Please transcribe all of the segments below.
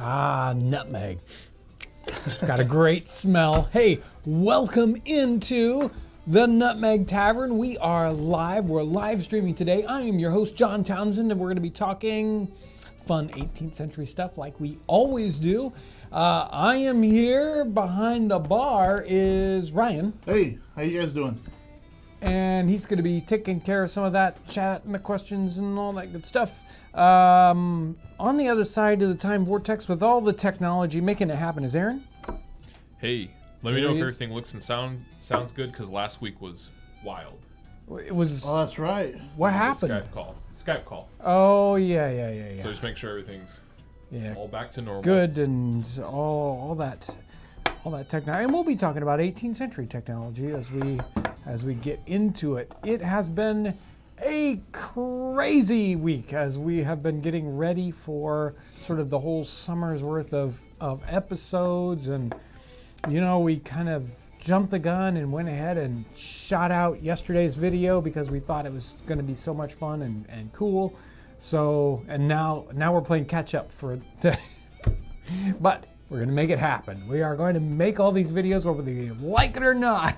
Nutmeg. It's got a great smell. Hey, welcome into the Nutmeg Tavern. We are live. We're live streaming today. I am your host, John Townsend, and we're going to be talking fun 18th century stuff like we always do. I am here. Behind the bar is Ryan. Hey, how you guys doing? And he's going to be taking care of some of that chat and the questions and all that good stuff. On the other side of the time vortex with all the technology making it happen is Aaron. Hey, let me know if everything looks and sounds good, because last week was wild. It was. Oh, that's right. What happened? Skype call. Oh, yeah. So just make sure everything's all back to normal. Good and all that technology. And we'll be talking about 18th century technology as we get into it. It has been a crazy week as we have been getting ready for sort of the whole summer's worth of episodes, and we kind of jumped the gun and went ahead and shot out yesterday's video because we thought it was going to be so much fun and cool. So, and now we're playing catch up for the but we're going to make it happen. We are going to make all these videos whether you like it or not.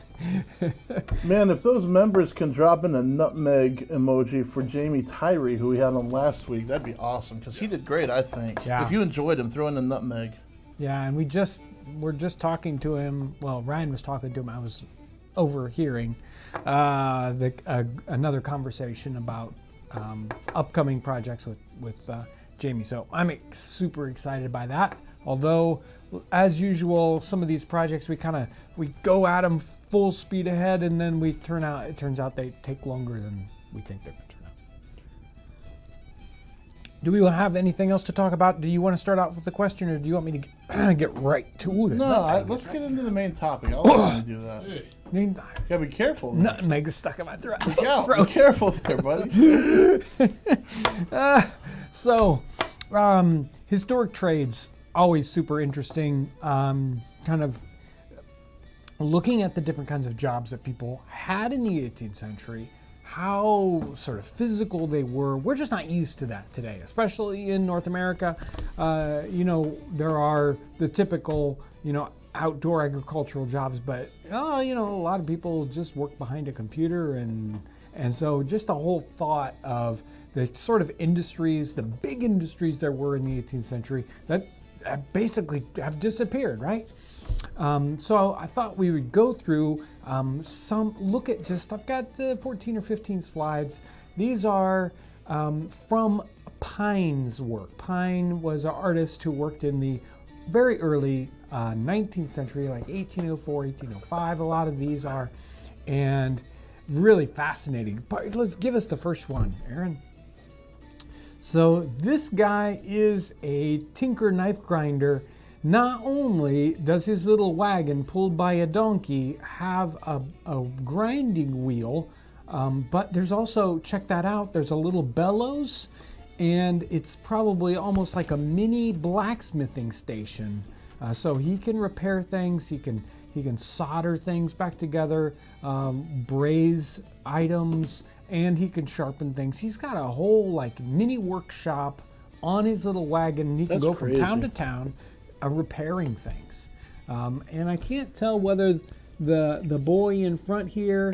Man, if those members can drop in a nutmeg emoji for Jamie Tyree, who we had on last week, that'd be awesome, because he did great, I think. Yeah. If you enjoyed him, throw in a nutmeg. Yeah, and we're just talking to him. Well, Ryan was talking to him. I was overhearing another conversation about upcoming projects with Jamie. So I'm super excited by that. Although, as usual, some of these projects we go at them full speed ahead, and then it turns out they take longer than we think they're going to turn out. Do we have anything else to talk about? Do you want to start out with the question, or do you want me to get right to it? No, let's get into the main topic. I'll let you do that. You gotta be careful. Nutmeg is stuck in my throat. Be careful there, buddy. Historic trades, always super interesting. Kind of looking at the different kinds of jobs that people had in the 18th century, how sort of physical they were. We're just not used to that today, especially in North America. There are the typical, outdoor agricultural jobs, but a lot of people just work behind a computer, and so just the whole thought of the sort of industries, the big industries there were in the 18th century that basically have disappeared, right? So I thought we would go through I've got 14 or 15 slides. These are from Pine's work. Pine was an artist who worked in the very early 19th century, like 1804, 1805. A lot of these are, and really fascinating. But let's give us the first one, Aaron. So this guy is a tinker knife grinder. Not only does his little wagon pulled by a donkey have a grinding wheel, but there's also, check that out, there's a little bellows, and it's probably almost like a mini blacksmithing station. So he can repair things, he can solder things back together, braze items, and he can sharpen things. He's got a whole mini workshop on his little wagon, and he can go from town to town repairing things. And I can't tell whether the boy in front here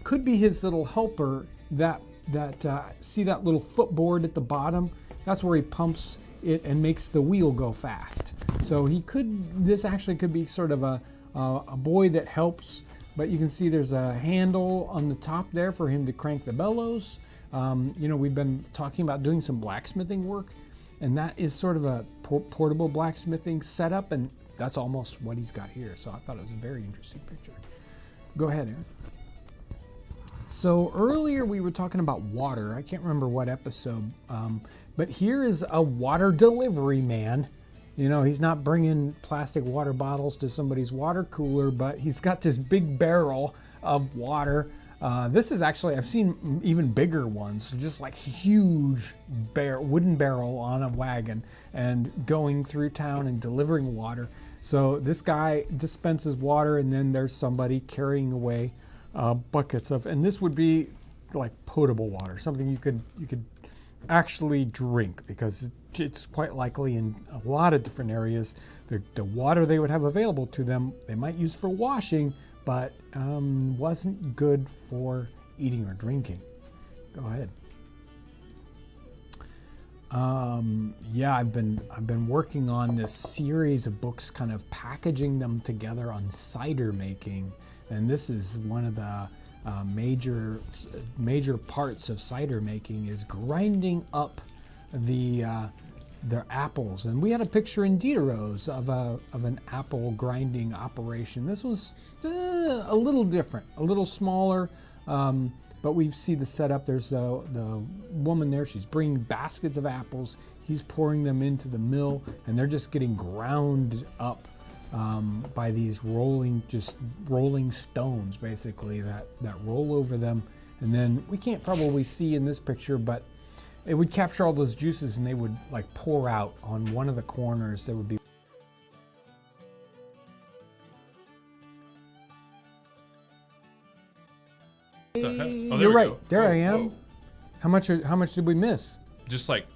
could be his little helper. See that little footboard at the bottom? That's where he pumps it and makes the wheel go fast. So this actually could be sort of a boy that helps. But you can see there's a handle on the top there for him to crank the bellows. We've been talking about doing some blacksmithing work, and that is sort of a portable blacksmithing setup, and that's almost what he's got here. So I thought it was a very interesting picture. Go ahead, Aaron. So earlier we were talking about water. I can't remember what episode, but here is a water delivery man. He's not bringing plastic water bottles to somebody's water cooler, but he's got this big barrel of water. This is actually, I've seen even bigger ones, just like huge wooden barrel on a wagon and going through town and delivering water. So this guy dispenses water, and then there's somebody carrying away buckets of, and this would be like potable water, something you could actually drink, because it's quite likely in a lot of different areas the water they would have available to them they might use for washing, but wasn't good for eating or drinking. Go ahead. Yeah, I've been working on this series of books, kind of packaging them together on cider making, and this is one of the major parts of cider making is grinding up their apples. And we had a picture in Diderot's of an apple grinding operation. This was a little different, a little smaller, but we see the setup. There's the woman there. She's bringing baskets of apples. He's pouring them into the mill, and they're just getting ground up by these rolling stones, basically, that roll over them. And then we can't probably see in this picture, but it would capture all those juices, and they would like pour out on one of the corners. There would be You're right. There I am. Whoa. How much did we miss? Just like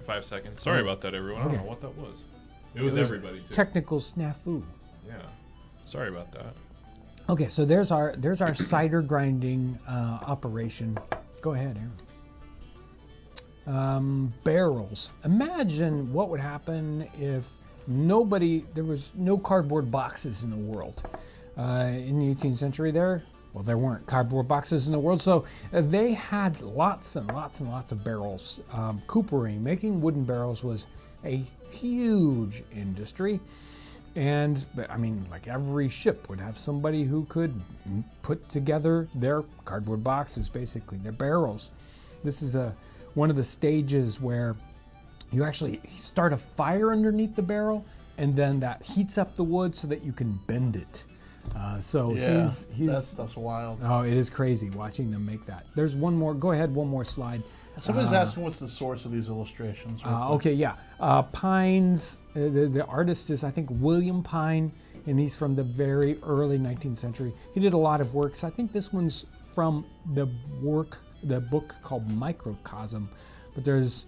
5 seconds. Sorry about that, everyone. Okay. I don't know what that was. It was everybody too. Technical snafu. Yeah. Sorry about that. Okay, so there's our cider grinding operation. Go ahead, Aaron. Barrels. Imagine what would happen if there was no cardboard boxes in the world. In the 18th century there weren't cardboard boxes in the world, so they had lots and lots and lots of barrels. Coopering, making wooden barrels, was a huge industry. And I mean, like every ship would have somebody who could put together their cardboard boxes, basically, their barrels. This is one of the stages where you actually start a fire underneath the barrel, and then that heats up the wood so that you can bend it. That stuff's wild. Oh, it is crazy watching them make that. There's one more. Go ahead, one more slide. Somebody's asking what's the source of these illustrations. Okay, yeah. Pines, the artist is, I think, William Pine, and he's from the very early 19th century. He did a lot of works. I think this one's from the book called Microcosm. But there's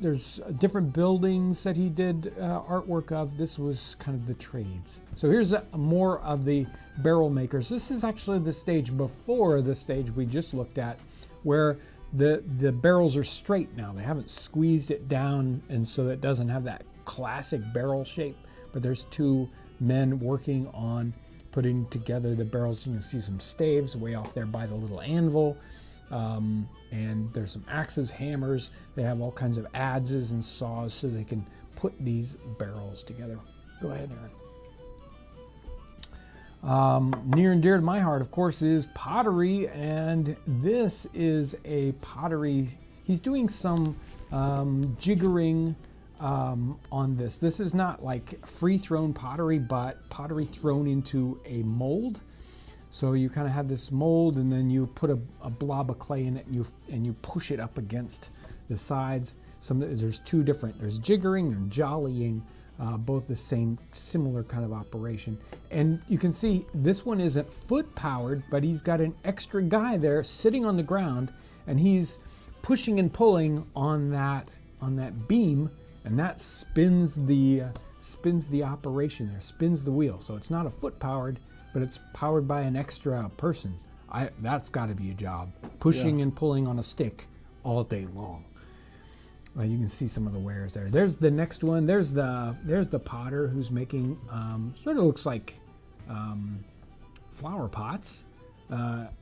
there's different buildings that he did artwork of. This was kind of the trades. So here's more of the barrel makers. This is actually the stage before the stage we just looked at, where the barrels are straight now. They haven't squeezed it down, and so it doesn't have that classic barrel shape. But there's two men working on putting together the barrels. You can see some staves way off there by the little anvil. And there's some axes, hammers. They have all kinds of adzes and saws so they can put these barrels together. Go ahead, Aaron. Near and dear to my heart, of course, is pottery, and this is a pottery. He's doing some jiggering on this. This is not like free-thrown pottery, but pottery thrown into a mold. So you kind of have this mold, and then you put a blob of clay in it, and you push it up against the sides. There's two different. There's jiggering and jollying, both the similar kind of operation. And you can see this one isn't foot powered, but he's got an extra guy there sitting on the ground, and he's pushing and pulling on that beam, and that spins the operation there, spins the wheel. So it's not a foot powered, but it's powered by an extra person. That's got to be a job, pushing and pulling on a stick all day long. You can see some of the wares there. There's the next one. There's the potter who's making sort of looks like flower pots,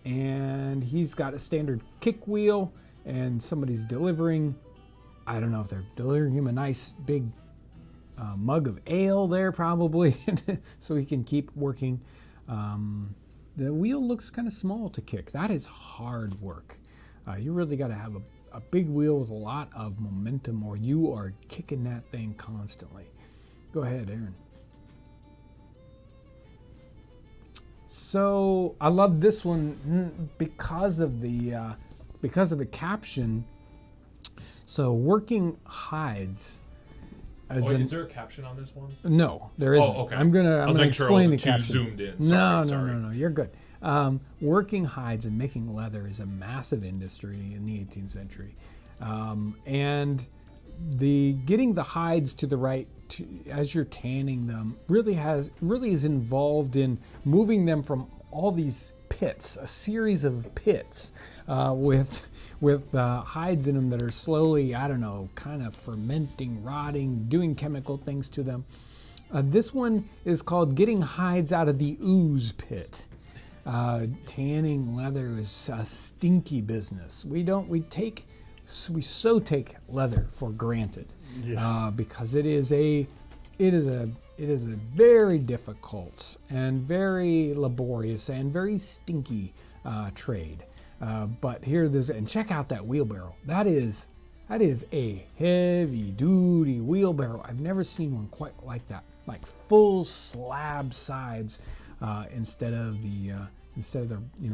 and he's got a standard kick wheel, and somebody's delivering. I don't know if they're delivering him a nice big mug of ale there, probably, so he can keep working. The wheel looks kind of small to kick. That is hard work. You really got to have a big wheel with a lot of momentum, or you are kicking that thing constantly. Go ahead, Aaron. So I love this one because of the caption. So working hides. Is there a caption on this one? No, there isn't. Oh, okay. I'm gonna explain the caption. Zoomed in. No, you're good. Working hides and making leather is a massive industry in the 18th century. And getting the hides to the right as you're tanning them really is involved in moving them from all these pits, a series of pits with hides in them that are slowly, I don't know, kind of fermenting, rotting, doing chemical things to them. This one is called Getting Hides Out of the Ooze Pit. Tanning leather is a stinky business. We so take leather for granted, because it is a very difficult and very laborious and very stinky trade. But here this, and check out that wheelbarrow. That is a heavy duty wheelbarrow. I've never seen one quite like that, like full slab sides instead of the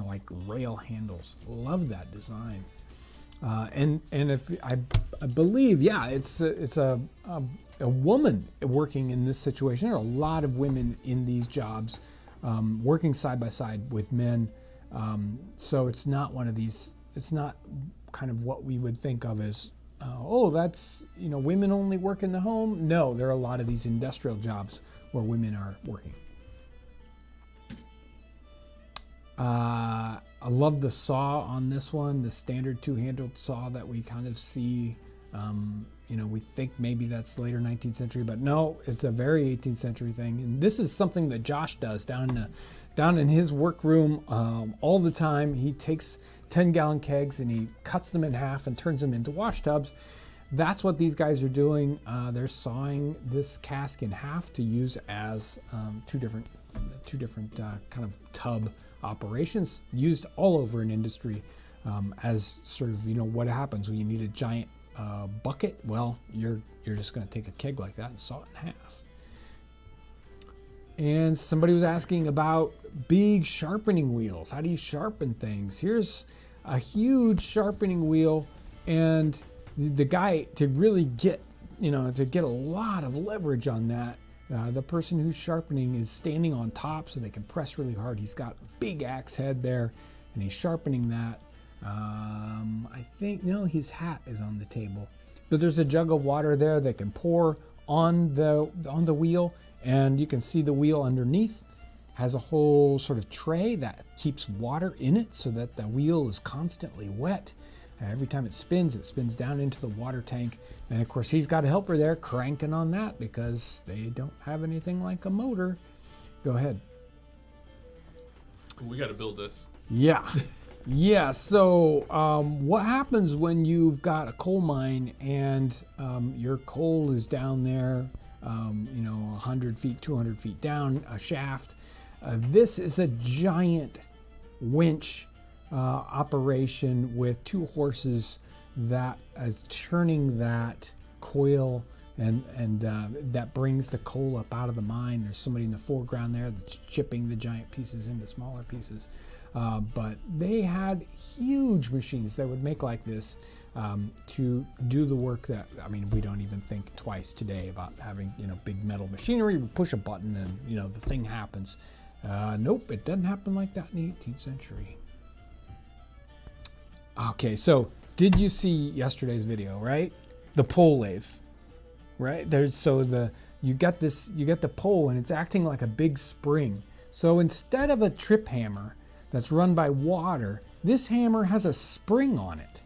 like rail handles. Love that design. And if I believe, it's a woman working in this situation. There are a lot of women in these jobs, working side by side with men. So it's not one of these. It's not kind of what we would think of as, that's women only work in the home. No, there are a lot of these industrial jobs where women are working. I love the saw on this one, the standard two-handled saw that we kind of see. We think maybe that's later 19th century, but no, it's a very 18th century thing. And this is something that Josh does down in his workroom all the time. He takes 10-gallon kegs and he cuts them in half and turns them into wash tubs. That's what these guys are doing. They're sawing this cask in half to use as two different kind of tub operations used all over in industry as sort of what happens when you need a giant bucket. Well, you're just going to take a keg like that and saw it in half. And somebody was asking about big sharpening wheels. How do you sharpen things? Here's a huge sharpening wheel, and the guy, to really get a lot of leverage on that, the person who's sharpening is standing on top so they can press really hard. He's got a big axe head there, and he's sharpening that. I think, his hat is on the table. But there's a jug of water there that can pour on the wheel, and you can see the wheel underneath has a whole sort of tray that keeps water in it so that the wheel is constantly wet. Every time it spins down into the water tank. And of course, he's got a helper there cranking on that because they don't have anything like a motor. Go ahead. We got to build this. Yeah. Yeah. So what happens when you've got a coal mine and your coal is down there, 100 feet, 200 feet down a shaft? This is a giant winch operation with two horses that is turning that coil and that brings the coal up out of the mine. There's somebody in the foreground there that's chipping the giant pieces into smaller pieces. But they had huge machines that would make like this to do the work that, we don't even think twice today about having, big metal machinery. We push a button and, the thing happens. Nope, it doesn't happen like that in the 18th century. Okay, so did you see yesterday's video, right? The pole lathe, right? You get the pole and it's acting like a big spring. So instead of a trip hammer that's run by water, this hammer has a spring on it.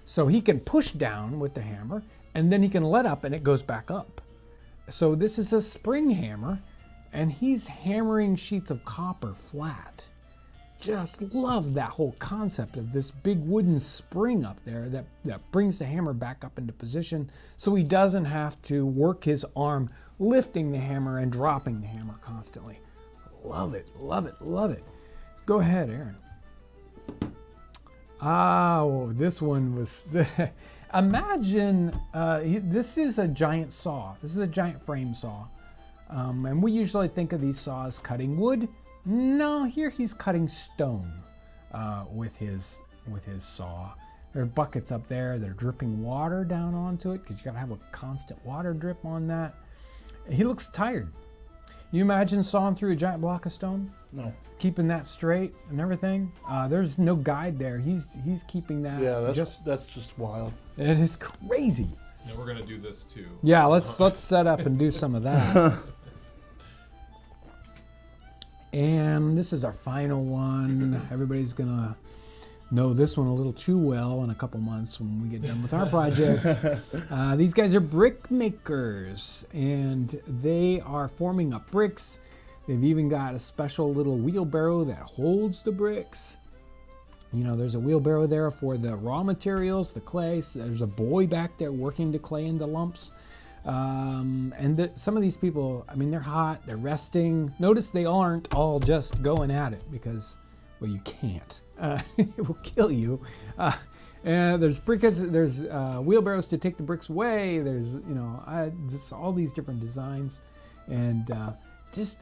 So he can push down with the hammer and then he can let up and it goes back up. So this is a spring hammer and he's hammering sheets of copper flat. Just love that whole concept of this big wooden spring up there that brings the hammer back up into position so he doesn't have to work his arm lifting the hammer and dropping the hammer constantly. Love it, love it, love it. Go ahead, Aaron. Oh, this one was... Imagine, this is a giant saw. This is a giant frame saw. And we usually think of these saws cutting wood. No, here he's cutting stone with his saw. There are buckets up there. They're dripping water down onto it because you got to have a constant water drip on that. He looks tired. You imagine sawing through a giant block of stone? No. Keeping that straight and everything? There's no guide there. He's keeping that. Yeah, that's just wild. It is crazy. Yeah, we're gonna do this too. Yeah, let's set up and do some of that. And this is our final one. Everybody's gonna know this one a little too well in a couple months when we get done with our project. These guys are brick makers, and they are forming up bricks. They've even got a special little wheelbarrow that holds the bricks. You know, there's a wheelbarrow there for the raw materials, the clay. So there's a boy back there working the clay into lumps. And some of these people, I mean, they're hot, they're resting. Notice they aren't all just going at it because, well, you can't. It will kill you. And there's there's wheelbarrows to take the bricks away. There's, you know, all these different designs. And just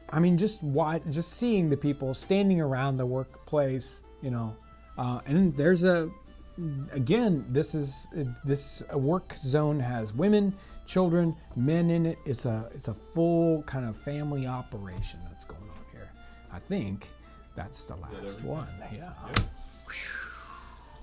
seeing the people standing around the workplace, you know, and there's this work zone has women, children, men in it. It's a full kind of family operation that's going on here. I think that's the last one. Yeah.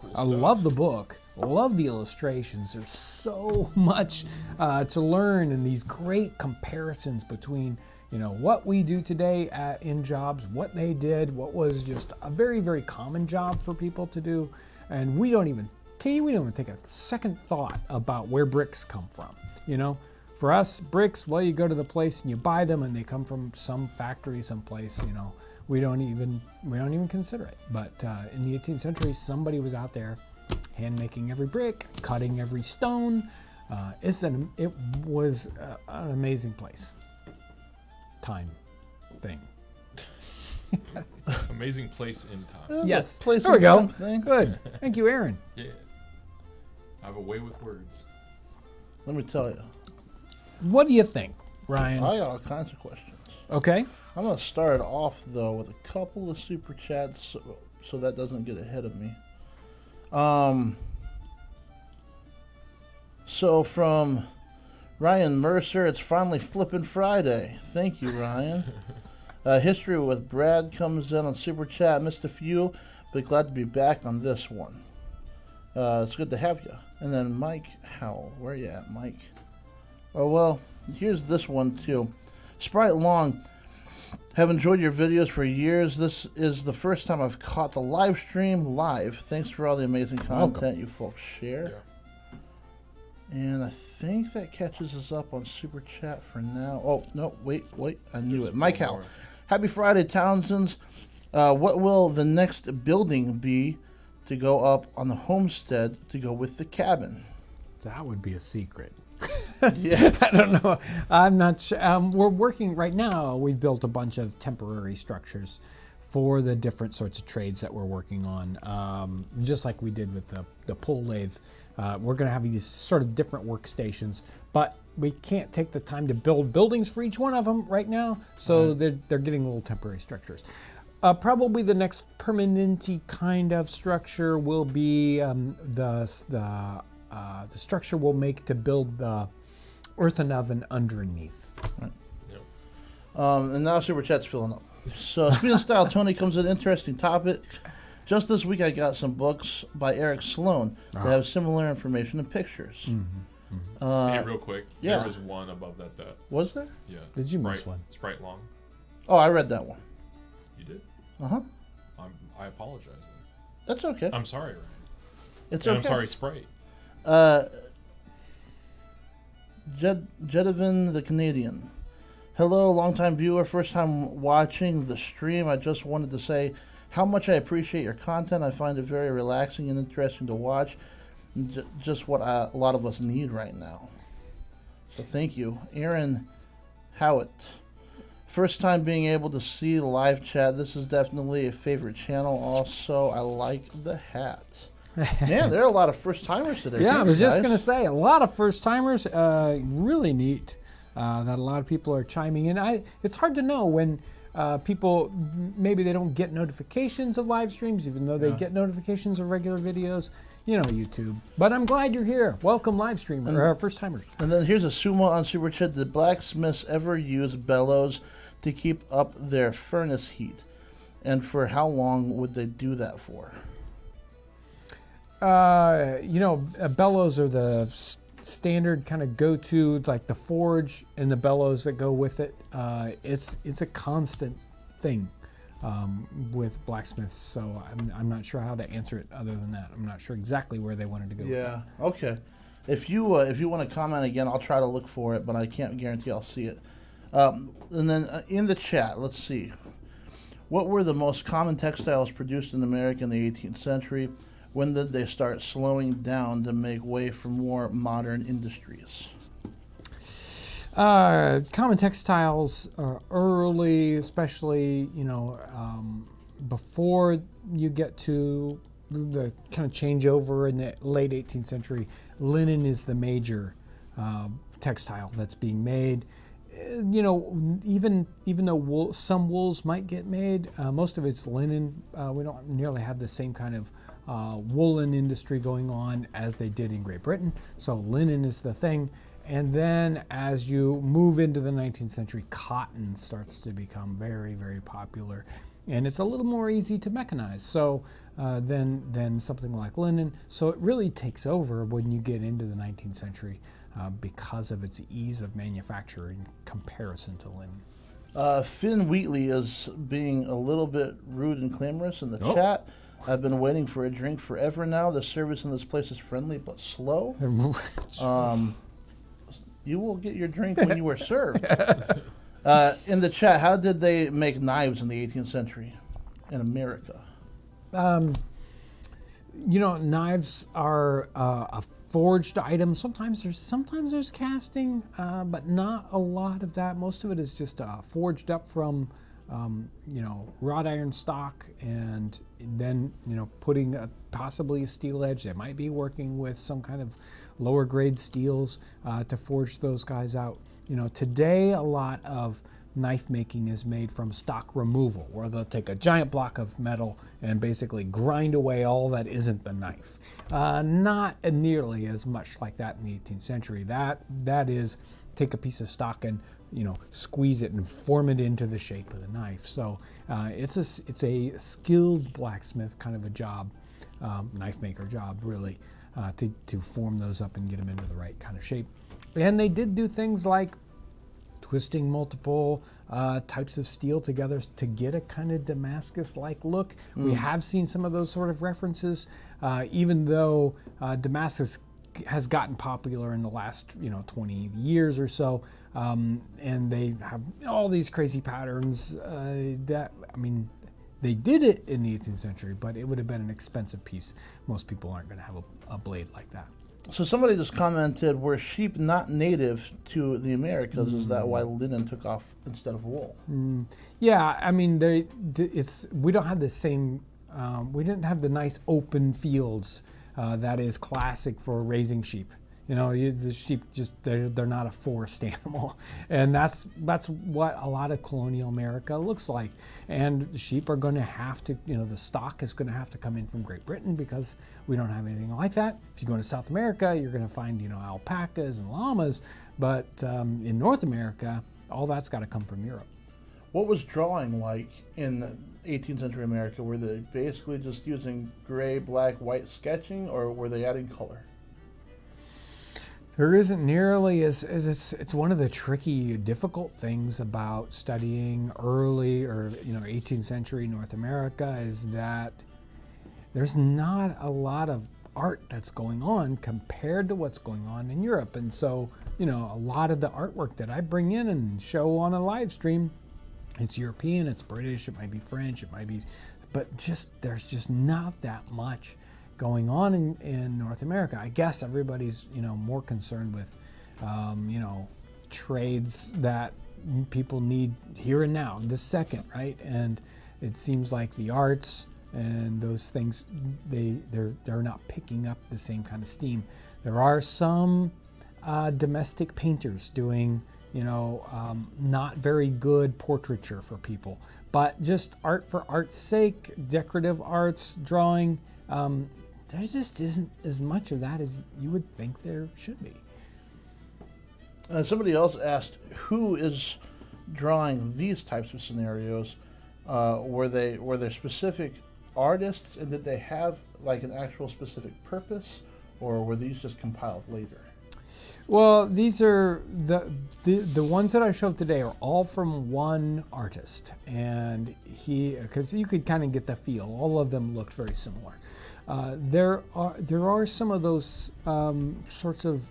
Cool I love the book. Love the illustrations. There's so much to learn, and these great comparisons between, you know, what we do today in jobs, what they did, what was just a very, very common job for people to do, and we don't even take a second thought about where bricks come from. You know, for us, bricks, well, you go to the place and you buy them, and they come from some factory, someplace. You know, we don't even consider it. But in the 18th century, somebody was out there hand making every brick, cutting every stone. It was an amazing place. Time thing. Amazing place in time. Yes. Place there we go. Thing. Good. Thank you, Aaron. Yeah. I have a way with words. Let me tell you. What do you think, Ryan? I got all kinds of questions. Okay. I'm going to start off, though, with a couple of super chats so that doesn't get ahead of me. So from Ryan Mercer, it's finally flipping Friday. Thank you, Ryan. History with Brad comes in on Super Chat. Missed a few, but glad to be back on this one. It's good to have you. And then Mike Howell. Where are you at, Mike? Oh, well, here's this one, too. Sprite Long. Have enjoyed your videos for years. This is the first time I've caught the live stream live. Thanks for all the amazing content you folks share. Yeah. And I think that catches us up on Super Chat for now. Oh, no, wait. I knew it. Mike Howell. Happy Friday, Townsends. What will the next building be to go up on the homestead to go with the cabin? That would be a secret. Yeah. I don't know. I'm not sure. We're working right now. We've built a bunch of temporary structures for the different sorts of trades that we're working on. Just like we did with the pull lathe. We're going to have these sort of different workstations, but we can't take the time to build buildings for each one of them right now. So they're getting little temporary structures. Probably the next permanent-y kind of structure will be the structure we'll make to build the earthen oven underneath. Right. Yep. And now Super Chat's filling up. So Speed and Style Tony comes with an interesting topic. Just this week I got some books by Eric Sloan that have similar information and pictures. Mm-hmm. Mm-hmm. Hey, real quick. Yeah. There was one above that. Was there? Yeah. Did you miss one? Sprite Long. Oh, I read that one. You did? Uh-huh. I apologize. That's okay. I'm sorry, Ryan. It's and okay. I'm sorry, Sprite. Jedivin the Canadian. Hello, longtime viewer, first time watching the stream. I just wanted to say how much I appreciate your content. I find it very relaxing and interesting to watch. Just what a lot of us need right now. So thank you. Aaron Howitt. First time being able to see the live chat. This is definitely a favorite channel. Also, I like the hat. Man, there are a lot of first timers today. Yeah, I was just going to say, a lot of first timers. Really neat that a lot of people are chiming in. It's hard to know when people, maybe they don't get notifications of live streams, even though they get notifications of regular videos. You know, YouTube. But I'm glad you're here. Welcome, live streamers, or first timers. And then here's a sumo on Super Chat. Did blacksmiths ever use bellows to keep up their furnace heat? And for how long would they do that for? Bellows are the standard kind of go-to, like the forge and the bellows that go with it. It's a constant thing with blacksmiths, so I'm not sure how to answer it other than that. I'm not sure exactly where they wanted to go with Yeah, okay. If you want to comment again, I'll try to look for it, but I can't guarantee I'll see it. And then in the chat, let's see. What were the most common textiles produced in America in the 18th century? When did they start slowing down to make way for more modern industries? Common textiles are early, especially, before you get to the kind of changeover in the late 18th century. Linen is the major textile that's being made. Even though some wools might get made, most of it's linen. We don't nearly have the same kind of woolen industry going on as they did in Great Britain. So linen is the thing. And then as you move into the 19th century, cotton starts to become very, very popular. And it's a little more easy to mechanize than something like linen. So it really takes over when you get into the 19th century because of its ease of manufacture in comparison to linen. Finn Wheatley is being a little bit rude and clamorous in the chat. I've been waiting for a drink forever now. The service in this place is friendly but slow. You will get your drink when you are served. In the chat, how did they make knives in the 18th century in America? Knives are a forged item. Sometimes there's casting, but not a lot of that. Most of it is just forged up from wrought iron stock, and then putting possibly a steel edge. They might be working with some kind of lower grade steels to forge those guys out. Today a lot of knife making is made from stock removal, where they'll take a giant block of metal and basically grind away all that isn't the knife. Not nearly as much like that in the 18th century. That is take a piece of stock and squeeze it and form it into the shape of the knife. So it's a skilled blacksmith kind of a job, knife maker job really, to form those up and get them into the right kind of shape. And they did do things like twisting multiple types of steel together to get a kind of Damascus-like look. We have seen some of those sort of references, even though Damascus has gotten popular in the last 20 years or so, and they have all these crazy patterns they did it in the 18th century, but it would have been an expensive piece. Most people aren't going to have a blade like that. So somebody just commented, were sheep not native to the Americas? Is that why linen took off instead of wool? Yeah, we don't have the same, we didn't have the nice open fields that is classic for raising sheep. The sheep they're not a forest animal, and that's what a lot of colonial America looks like. And sheep are going to have to, the stock is going to have to come in from Great Britain because we don't have anything like that. If you go to South America, you're going to find alpacas and llamas, but in North America, all that's got to come from Europe. What was drawing like in 18th century America? Were they basically just using gray, black, white sketching, or were they adding color? There isn't nearly it's one of the tricky, difficult things about studying early or 18th century North America is that there's not a lot of art that's going on compared to what's going on in Europe. And so, a lot of the artwork that I bring in and show on a live stream, it's European, it's British, it might be French, but there's just not that much going on in North America. I guess everybody's more concerned with trades that people need here and now, this second, right? And it seems like the arts and those things they're not picking up the same kind of steam. There are some domestic painters doing not very good portraiture for people, but just art for art's sake, decorative arts, drawing. There just isn't as much of that as you would think there should be. Somebody else asked, who is drawing these types of scenarios? Were there specific artists, and did they have like an actual specific purpose, or were these just compiled later? Well, these are the ones that I showed today are all from one artist, and because you could kind of get the feel. All of them looked very similar. There are some of those sorts of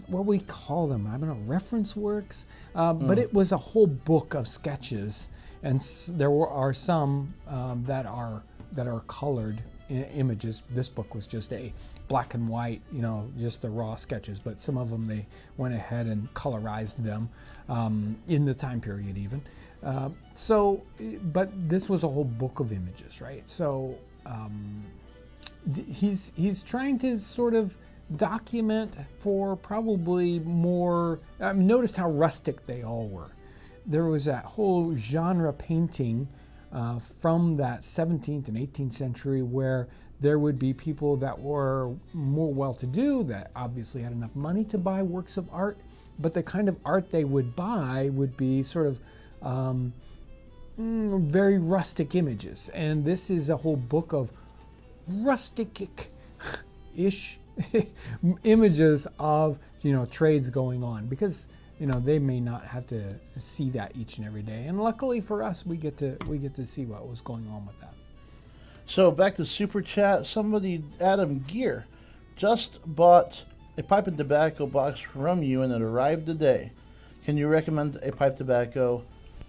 what we call them. I don't know, reference works, but it was a whole book of sketches, and are some that are colored images. This book was just a black and white, just the raw sketches, but some of them they went ahead and colorized them in the time period even. But this was a whole book of images, right? So he's trying to sort of document for probably more. Noticed how rustic they all were. There was that whole genre painting from that 17th and 18th century where there would be people that were more well-to-do, that obviously had enough money to buy works of art, but the kind of art they would buy would be sort of very rustic images. And this is a whole book of rustic-ish images of trades going on, because they may not have to see that each and every day. And luckily for us, we get to see what was going on with that. So back to Super Chat, somebody, Adam Gear, just bought a pipe and tobacco box from you and it arrived today. Can you recommend a pipe tobacco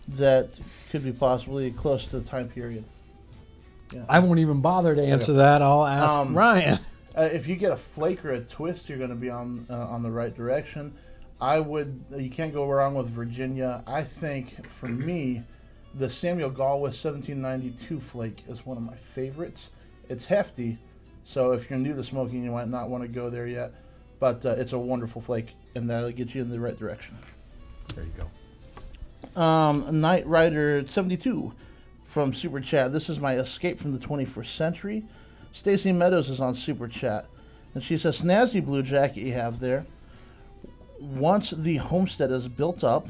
that could be possibly close to the time period? Yeah. I won't even bother to answer that. I'll ask Ryan. If you get a flake or a twist, you're going to be on the right direction. You can't go wrong with Virginia. I think, for me, the Samuel Galwith 1792 flake is one of my favorites. It's hefty, so if you're new to smoking, you might not want to go there yet. But it's a wonderful flake, and that'll get you in the right direction. There you go. Knight Rider 72 from Super Chat. This is my escape from the 21st century. Stacy Meadows is on Super Chat, and she says, snazzy blue jacket you have there. Once the homestead is built up,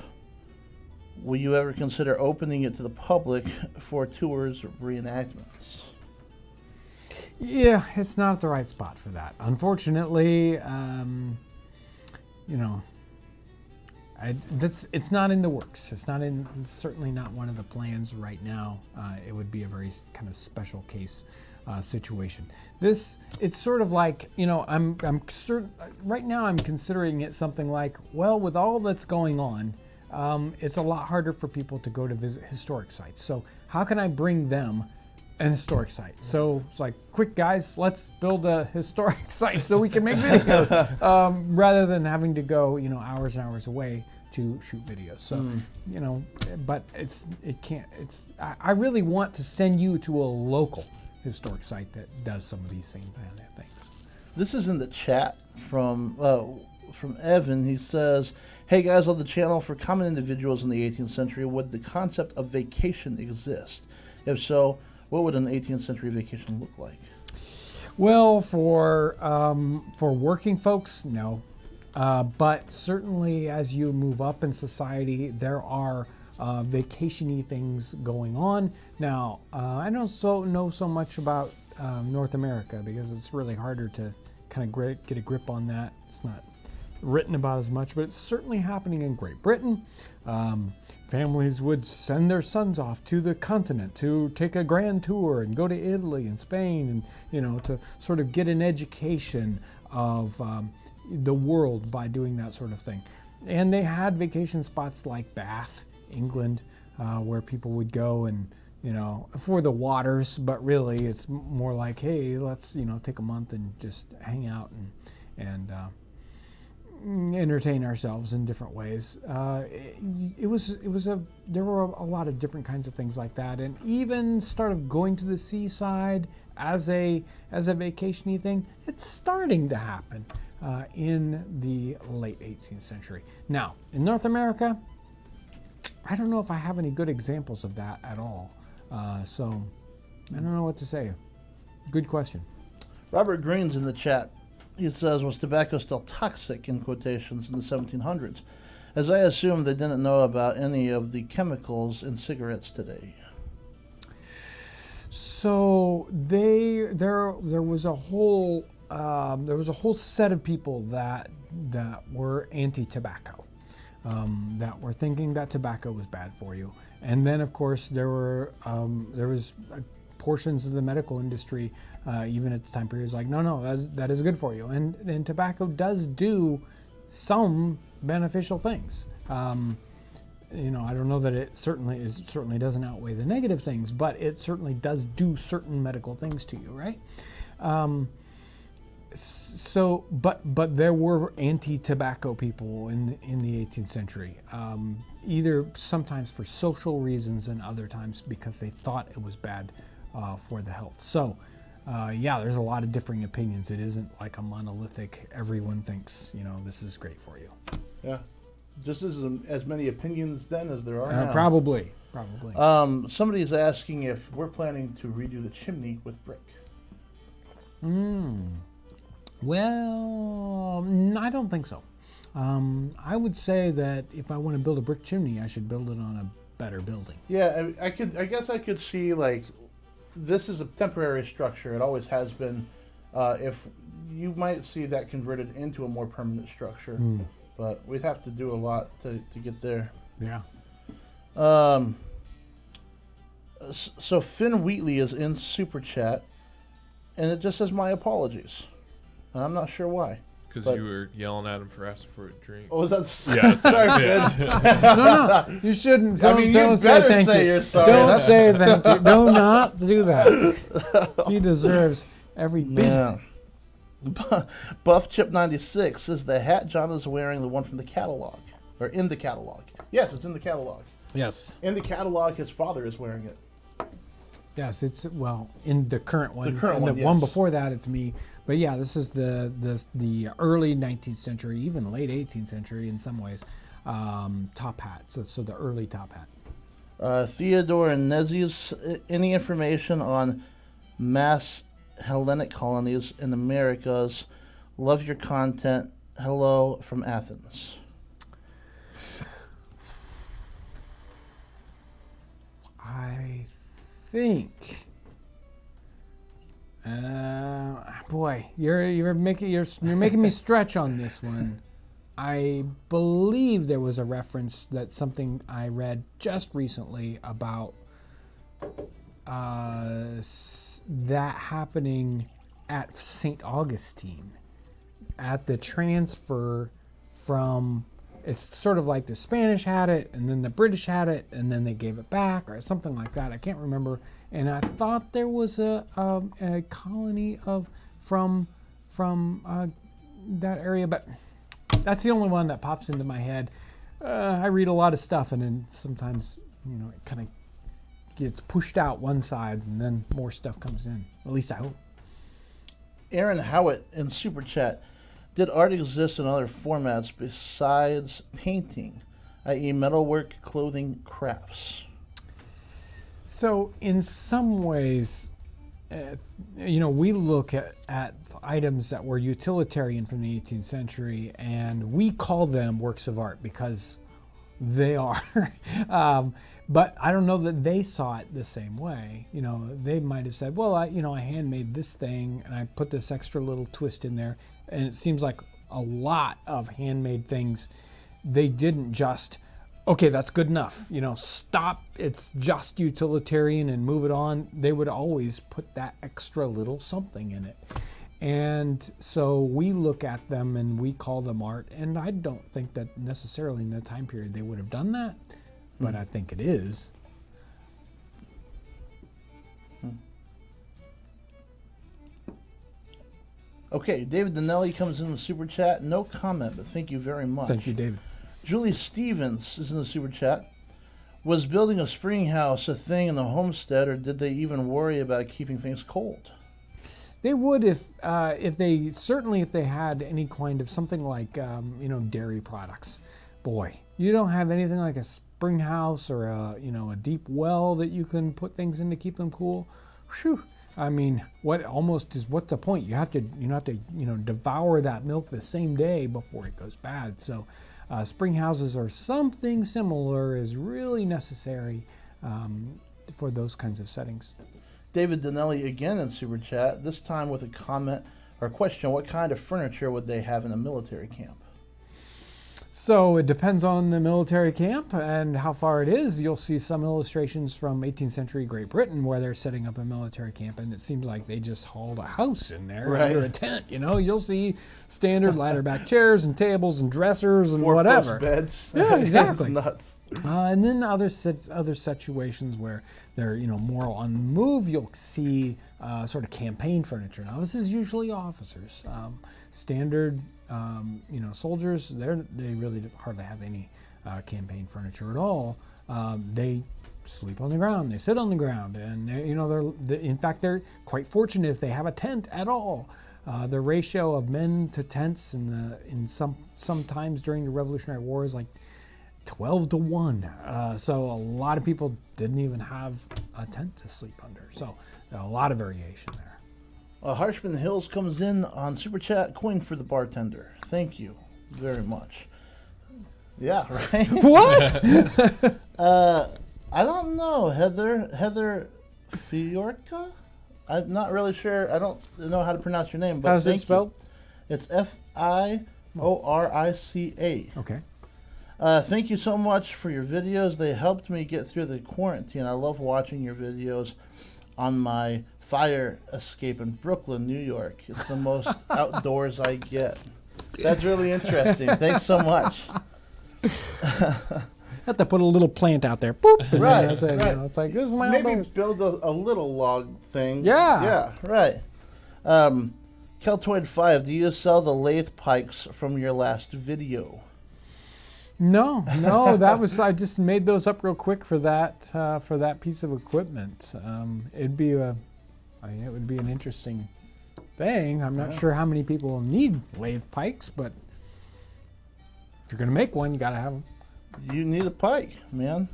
will you ever consider opening it to the public for tours or reenactments? Yeah, it's not the right spot for that. Unfortunately, it's not in the works. It's certainly not one of the plans right now. It would be a very kind of special case situation. It's sort of like, right now I'm considering it something like, well, with all that's going on, it's a lot harder for people to go to visit historic sites. So how can I bring them an historic site? So it's like, quick guys, let's build a historic site so we can make videos, rather than having to go, hours and hours away to shoot videos. So, but I really want to send you to a local historic site that does some of these same kind of things. This is in the chat from Evan. He says, hey guys, on the channel, for common individuals in the 18th century, would the concept of vacation exist? If so, what would an 18th century vacation look like? Well, for working folks, no. But certainly as you move up in society, there are vacation-y things going on. Now, I don't know so much about North America, because it's really harder to kind of get a grip on that. It's not written about as much, but it's certainly happening in Great Britain. Families would send their sons off to the continent to take a grand tour and go to Italy and Spain, and to sort of get an education of the world by doing that sort of thing. And they had vacation spots like Bath, England, where people would go and for the waters, but really it's more like, hey, let's take a month and just hang out and entertain ourselves in different ways. There were a lot of different kinds of things like that, and even started going to the seaside as a vacation-y thing. It's starting to happen in the late 18th century. Now, in North America, I don't know if I have any good examples of that at all. So I don't know what to say. Good question. Robert Green's in the chat. He says, was tobacco still toxic, in quotations, in the 1700s? as I assume they didn't know about any of the chemicals in cigarettes today. So there was a whole set of people that were anti-tobacco, that were thinking that tobacco was bad for you, and then of course there was portions of the medical industry, even at the time period, like no, that is good for you, and tobacco does do some beneficial things. I don't know that it certainly doesn't outweigh the negative things, but it certainly does do certain medical things to you, right? But there were anti-tobacco people in the 18th century, either sometimes for social reasons and other times because they thought it was bad for the health. So, there's a lot of differing opinions. It isn't like a monolithic, everyone thinks, this is great for you. Yeah. Just as many opinions then as there are now. Probably. Somebody's asking if we're planning to redo the chimney with brick. Well, I don't think so. I would say that if I want to build a brick chimney, I should build it on a better building. Yeah, I guess I could see, like, this is a temporary structure. It always has been. If you might see that converted into a more permanent structure. But we'd have to do a lot to get there. Yeah. So Finn Wheatley is in Super Chat, and it just says my apologies. And I'm not sure why. Because you were yelling at him for asking for a drink. Oh, was that? Yeah. Sorry, Finn. No, you shouldn't. Don't you say better thank say you. you're sorry. Don't say thank you. Do not do that. He deserves every bit. Yeah. Buff Chip 96 says the hat John is wearing, the one from the catalog, or in the catalog. Yes, it's in the catalog. Yes. In the catalog, his father is wearing it. Yes, it's in the current one. The current and one, the yes. one before that, it's me. But yeah, this is the early 19th century, even late 18th century in some ways, top hat. So the early top hat. Theodore and Nezis, any information on mass Hellenic colonies in the Americas? Love your content. Hello from Athens. I think, boy, you're making me stretch on this one. I believe there was a reference that something I read just recently about that happening at St. Augustine, at the transfer from, it's sort of like the Spanish had it and then the British had it and then they gave it back or something like that. I can't remember. And I thought there was a colony from that area, but that's the only one that pops into my head. I read a lot of stuff and then sometimes, it kind of gets pushed out one side and then more stuff comes in. At least I hope. Aaron Howitt in Super Chat. Did art exist in other formats besides painting, i.e. metalwork, clothing, crafts? So in some ways, we look at items that were utilitarian from the 18th century and we call them works of art because they are. But I don't know that they saw it the same way. They might have said, well, I handmade this thing and I put this extra little twist in there. And it seems like a lot of handmade things, they didn't just, okay, that's good enough. Stop, it's just utilitarian and move it on. They would always put that extra little something in it. And so we look at them and we call them art. And I don't think that necessarily in the time period they would have done that. But I think it is. Okay, David Donnelly comes in the Super Chat. No comment, but thank you very much. Thank you, David. Julie Stevens is in the Super Chat. Was building a spring house a thing in the homestead, or did they even worry about keeping things cold? They would if they had any kind of something like dairy products. Boy, you don't have anything like a spring house or a deep well that you can put things in to keep them cool. Whew. I mean, what's the point? You have to devour that milk the same day before it goes bad. So spring houses or something similar is really necessary for those kinds of settings. David Donnelly again in Super Chat, this time with a comment or question, what kind of furniture would they have in a military camp? So it depends on the military camp and how far it is. You'll see some illustrations from 18th century Great Britain where they're setting up a military camp, and it seems like they just hauled a house in there Right. or a tent. You'll see standard ladder back chairs and tables and dressers and 4-post whatever. beds. Yeah, exactly. It's nuts. And then other situations where they're more on the move, you'll see sort of campaign furniture. Now this is usually officers. Standard, soldiers. They really hardly have any campaign furniture at all. They sleep on the ground. They sit on the ground, and in fact they're quite fortunate if they have a tent at all. The ratio of men to tents in sometimes during the Revolutionary War is like 12-1. So a lot of people didn't even have a tent to sleep under. So a lot of variation there. Harshman Hills comes in on Super Chat, coin for the bartender. Thank you very much. Yeah, right? What? I don't know. Heather Fiorca? I'm not really sure. I don't know how to pronounce your name. But How's it spelled? It's Fiorica. Okay. Thank you so much for your videos. They helped me get through the quarantine. I love watching your videos on my fire escape in Brooklyn, New York. It's the most outdoors I get. That's really interesting. Thanks so much. Have to put a little plant out there. Boop, and Right, then that's it, right. It's like, this is my Maybe outdoors. build a little log thing. Yeah. Yeah, right. Keltoid 5, do you sell the lathe pikes from your last video? No, that was, I just made those up real quick for that piece of equipment. It would be an interesting thing. I'm not sure how many people need lathe pikes, but if you're going to make one, you got to have them. You need a pike, man.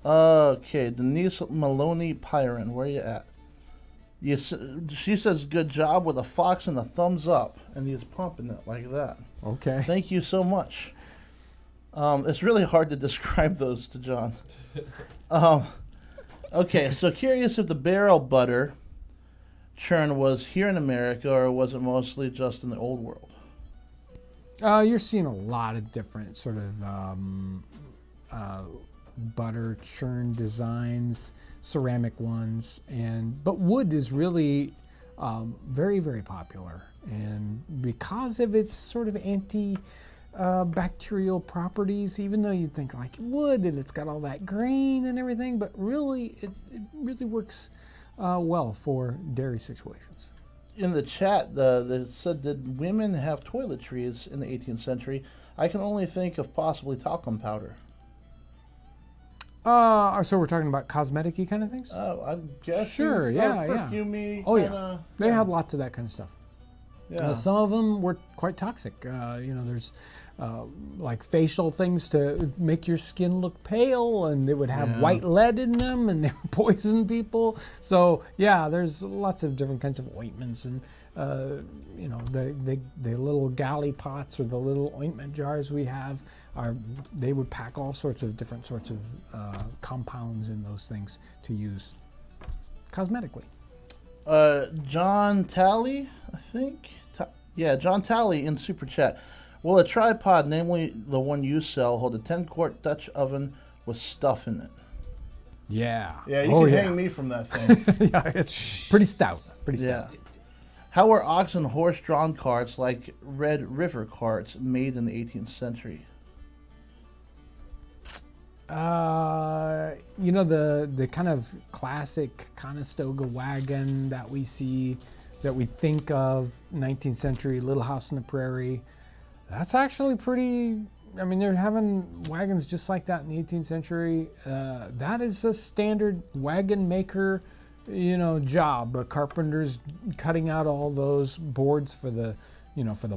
Okay, Denise Maloney Pyron, where you at? She says good job with a fox and a thumbs up, and he's pumping it like that. Okay. Thank you so much. It's really hard to describe those to John. Okay, so curious if the barrel butter churn was here in America or was it mostly just in the old world? You're seeing a lot of different sort of butter churn designs, ceramic ones, but wood is really very, very popular. And because of its sort of bacterial properties, even though you'd think like wood and it's got all that grain and everything, but really it really works well for dairy situations. In the chat, they said, did women have toiletries in the 18th century? I can only think of possibly talcum powder. So we're talking about cosmetic-y kind of things? I'm guessing. Sure, yeah. Perfumey. Oh, kinda, They had lots of that kind of stuff. Yeah. Some of them were quite toxic. There's like facial things to make your skin look pale, and they would have white lead in them, and they would poison people. So yeah, there's lots of different kinds of ointments, and the little galley pots or the little ointment jars we have they would pack all sorts of different sorts of compounds in those things to use cosmetically. John Talley, I think. John Talley in Super Chat. Will a tripod, namely the one you sell, hold a 10-quart Dutch oven with stuff in it? Yeah. Yeah, you can hang me from that thing. Yeah, it's pretty stout. Yeah. How were ox and horse-drawn carts like Red River carts made in the 18th century? The kind of classic Conestoga wagon that we see, that we think of 19th century Little House on the Prairie, that's actually pretty. I mean, they're having wagons just like that in the 18th century. That is a standard wagon maker, job. A carpenter's cutting out all those boards for the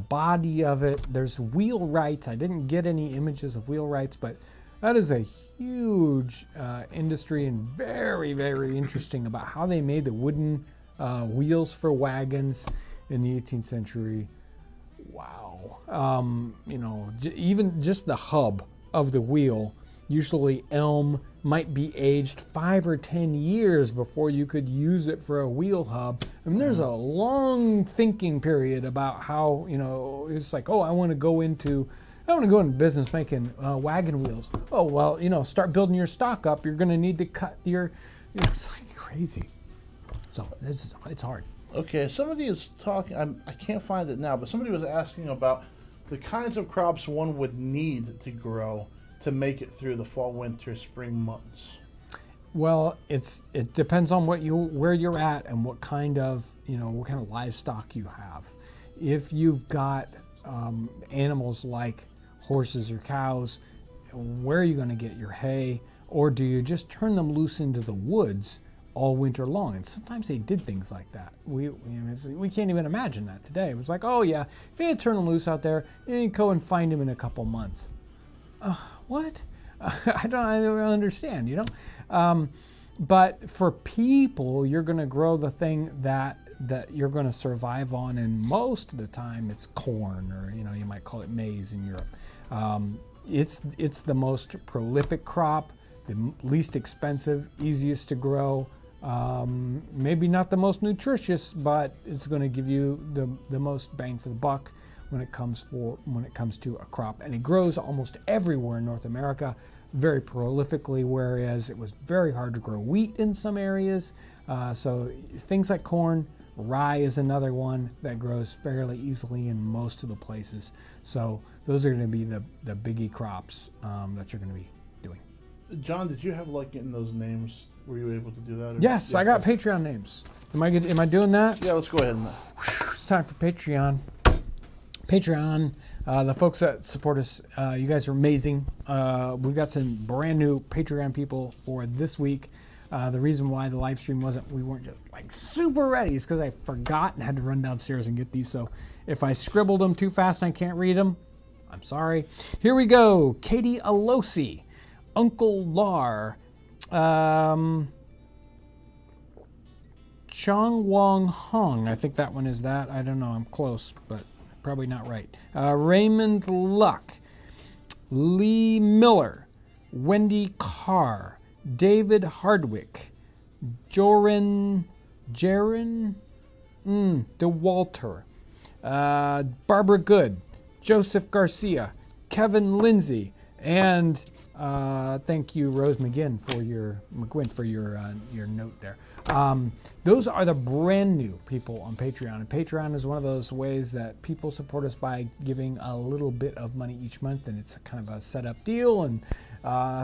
body of it. There's wheelwrights. I didn't get any images of wheelwrights, but that is a huge industry and very, very interesting about how they made the wooden wheels for wagons in the 18th century. Wow. Even just the hub of the wheel, usually elm, might be aged 5 or 10 years before you could use it for a wheel hub. I mean, there's a long thinking period about how, it's like, I want to go into business making wagon wheels. Oh, well, start building your stock up. You're going to need to cut it's like crazy. So it's hard. Okay, somebody is talking, I can't find it now, but somebody was asking about the kinds of crops one would need to grow to make it through the fall, winter, spring months. Well, it depends on where you're at and what kind of livestock you have. If you've got animals like horses or cows, where are you going to get your hay? Or do you just turn them loose into the woods all winter long? And sometimes they did things like that. We can't even imagine that today. It was like, oh yeah, if you turn them loose out there, you go and find them in a couple months. What? I don't understand, But for people, you're going to grow the thing that you're going to survive on, and most of the time it's corn, or you might call it maize in Europe. It's the most prolific crop, the least expensive, easiest to grow. Maybe not the most nutritious, but it's going to give you the most bang for the buck when it comes to a crop. And it grows almost everywhere in North America, very prolifically, whereas it was very hard to grow wheat in some areas. So things like corn, rye is another one that grows fairly easily in most of the places. So those are going to be the biggie crops that you're going to be doing. John, did you have luck getting those names? Were you able to do that? Yes, I got Patreon names. Am I doing that? Yeah, let's go ahead and. It's time for Patreon. Patreon, the folks that support us, you guys are amazing. We've got some brand new Patreon people for this week. The reason why the live stream we weren't just like super ready is because I forgot and had to run downstairs and get these. So if I scribbled them too fast and I can't read them, I'm sorry. Here we go. Katie Alosi, Uncle Lar, Chong Wong Hong. I think that one is that. I don't know. I'm close, but probably not right. Raymond Luck, Lee Miller, Wendy Carr, David Hardwick, Jaron DeWalter, Barbara Good, Joseph Garcia, Kevin Lindsay, and thank you, Rose McGuinn, for your note there. Those are the brand new people on Patreon. And Patreon is one of those ways that people support us by giving a little bit of money each month, and it's kind of a set-up deal. And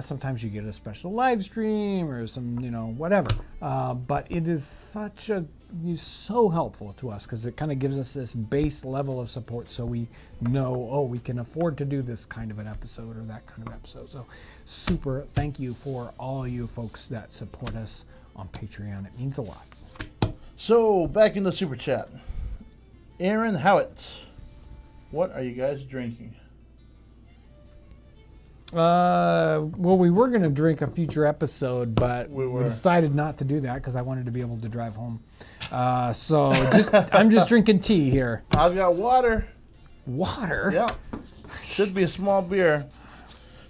sometimes you get a special live stream or some, whatever. But it is so helpful to us because it kind of gives us this base level of support, so we know, we can afford to do this kind of an episode or that kind of episode. So super thank you for all you folks that support us on Patreon. It means a lot. So back in the super chat, Aaron Howitt, what are you guys drinking? Well, we were going to drink a future episode, but we decided not to do that because I wanted to be able to drive home. So I'm just drinking tea here. I've got water. Water? Yeah. Should be a small beer.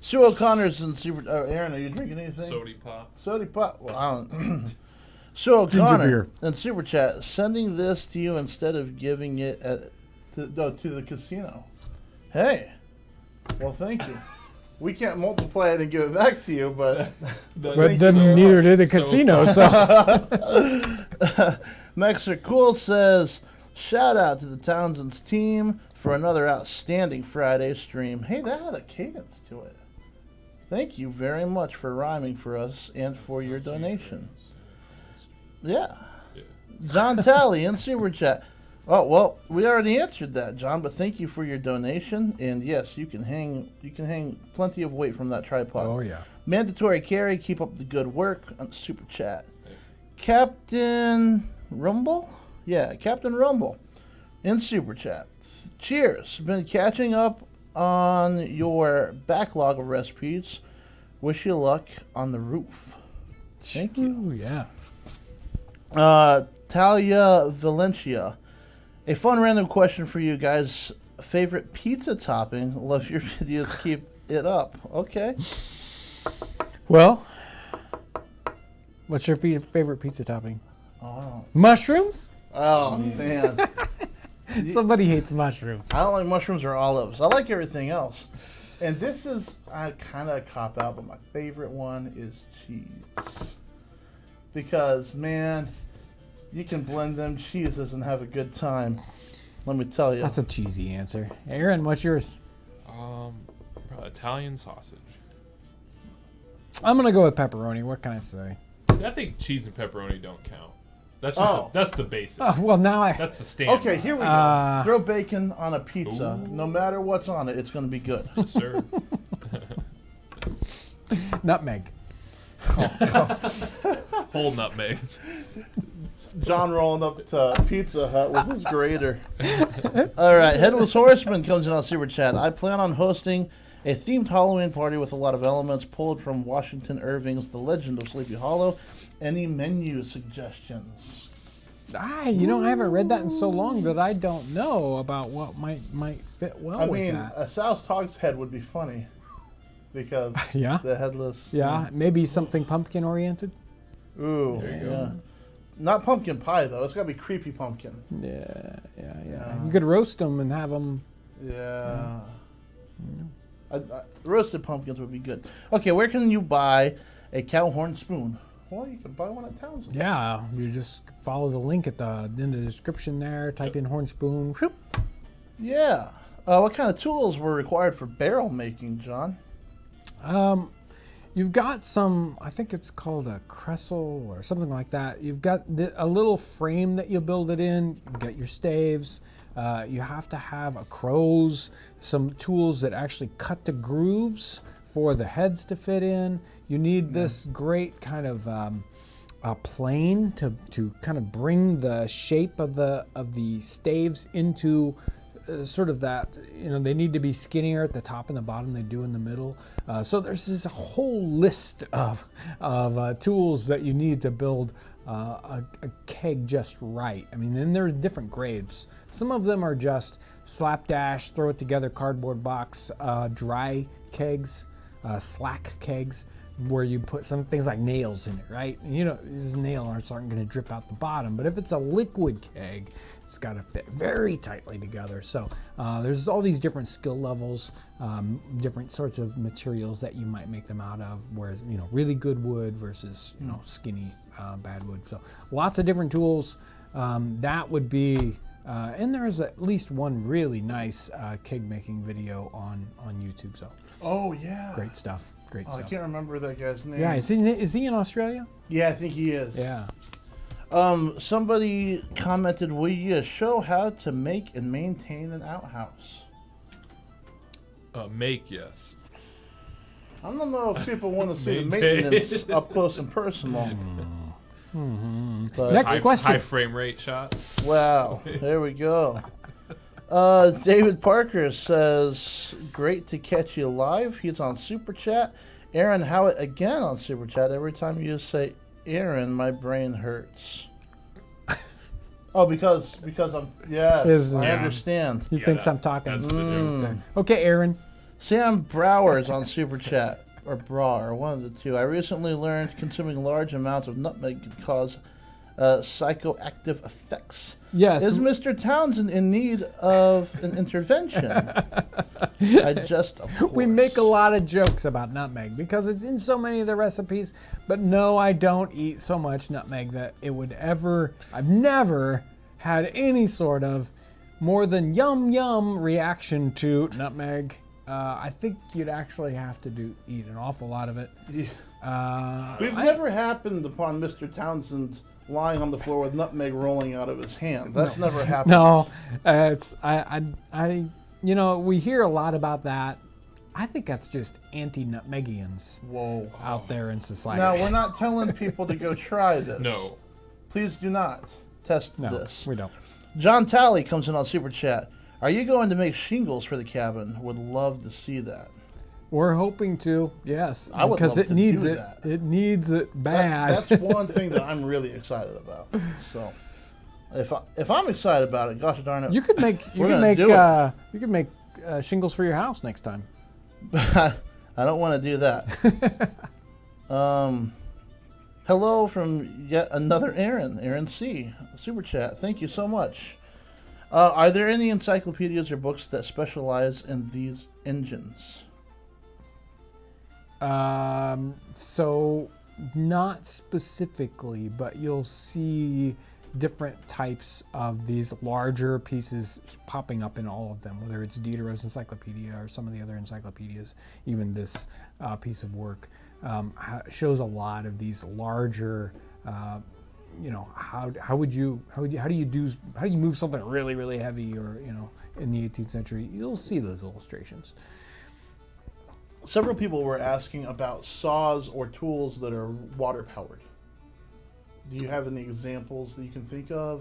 Sue O'Connor's in super. Aaron, are you drinking anything? Sody pop. Well, I don't. Sue O'Connor in super chat, sending this to you instead of giving it to the casino. Hey, well, thank you. We can't multiply it and give it back to you, but then neither did the casino. So Maxer Cool says, shout out to the Townsend's team for another outstanding Friday stream. Hey, that had a cadence to it. Thank you very much for rhyming for us and for your donation. Yeah. John Talley in super chat. Oh, well, we already answered that, John, but thank you for your donation. And yes, you can hang plenty of weight from that tripod. Oh, yeah. Mandatory carry, keep up the good work on super chat. Captain Rumble? Yeah, Captain Rumble in super chat. Cheers. Been catching up on your backlog of recipes. Wish you luck on the roof. Thank you. Ooh, yeah. Talia Valencia. A fun random question for you guys. favorite pizza topping. Love your videos. Keep it up. Okay. Well, what's your favorite pizza topping? Oh, Mushrooms? oh man. Somebody hates mushrooms. I don't like mushrooms or olives. I like everything else. And this is kind of a cop out, but my favorite one is cheese. Because, man, you can blend them cheeses and have a good time. Let me tell you. That's a cheesy answer. Aaron, what's yours? Italian sausage. I'm going to go with pepperoni. What can I say? See, I think cheese and pepperoni don't count. That's just that's the basic. Oh, well, now That's the standard. Okay, here we go. Throw bacon on a pizza. Ooh. No matter what's on it, it's going to be good. Yes, sir. Nutmeg. Whole nutmegs. John rolling up to Pizza Hut with his grater. All right, Headless Horseman comes in on Super Chat. I plan on hosting a themed Halloween party with a lot of elements pulled from Washington Irving's The Legend of Sleepy Hollow. Any menu suggestions? I haven't read that in so long that I don't know about what might fit well with that. A soused hog's head would be funny because Yeah. the headless. Yeah, maybe something pumpkin oriented. Ooh, There you go. yeah. Not pumpkin pie though. It's got to be creepy pumpkin. Yeah. You could roast them and have them. Yeah. Roasted pumpkins would be good. Okay, where can you buy a cow horn spoon? Well, you can buy one at Townsend. Yeah, you just follow the link at the in the description there. Type in horn spoon. Whoop. Yeah. What kind of tools were required for barrel making, John? You've got some, I think it's called a crestle or something like that. You've got a little frame that you build it in. You get your staves. You have to have a crows, some tools that actually cut the grooves for the heads to fit in. You need this great kind of plane to kind of bring the shape of the staves into sort of that, they need to be skinnier at the top and the bottom, they do in the middle. So there's this whole list of tools that you need to build a keg just right. I mean, then there are different grades. Some of them are just slapdash, throw it together, cardboard box, dry kegs, slack kegs, where you put some things like nails in it, right? And these nails aren't going to drip out the bottom, but if it's a liquid keg, it's got to fit very tightly together. So there's all these different skill levels, different sorts of materials that you might make them out of, whereas, really good wood versus, skinny, bad wood. So lots of different tools. That would be, and there's at least one really nice keg making video on YouTube. So. Oh, yeah. Great stuff. Great stuff. I can't remember that guy's name. Yeah, is he in Australia? Yeah, I think he is. Yeah. Somebody commented, will you show how to make and maintain an outhouse? Yes. I don't know if people want to see the Maintain. maintenance up close and personal. But, Next question. High frame rate shots. wow, there we go. David Parker says, great to catch you live. He's on Super Chat. Aaron Howitt again on Super Chat. Every time you say Aaron, my brain hurts. Oh, because I'm, yes, I understand. He thinks I'm talking. That's the joke. Okay, Aaron. Sam Brower is on Super Chat, or Bra, or one of the two. I recently learned consuming large amounts of nutmeg can cause psychoactive effects. Yes. Is Mr. Townsend in need of an intervention? Of We course. make a lot of jokes about nutmeg because it's in so many of the recipes, but no, I don't eat so much nutmeg that it would ever, I've never had any sort of more than yum yum reaction to nutmeg. I think you'd actually have to eat an awful lot of it. Yeah. We've never happened upon Mr. Townsend lying on the floor with nutmeg rolling out of his hand. That's never happened. No, we hear a lot about that. I think that's just anti-nutmegians out there in society. Now, we're not telling people to go try this. No. Please do not test no, this. we don't. John Talley comes in on Super Chat. Are you going to make shingles for the cabin? Would love to see that. We're hoping to, yes, I would because love it to needs do it. that. It needs it bad. That's one thing that I'm really excited about. So, If I'm excited about it, gosh darn it, You could make shingles for your house next time. I don't want to do that. Hello from yet another Aaron C. Super chat. Thank you so much. Are there any encyclopedias or books that specialize in these engines? So not specifically, but you'll see different types of these larger pieces popping up in all of them, whether it's Diderot's encyclopedia or some of the other encyclopedias. Even this piece of work shows a lot of these larger. How do you move something really, really heavy, or in the 18th century, you'll see those illustrations. Several people were asking about saws or tools that are water powered. Do you have any examples that you can think of?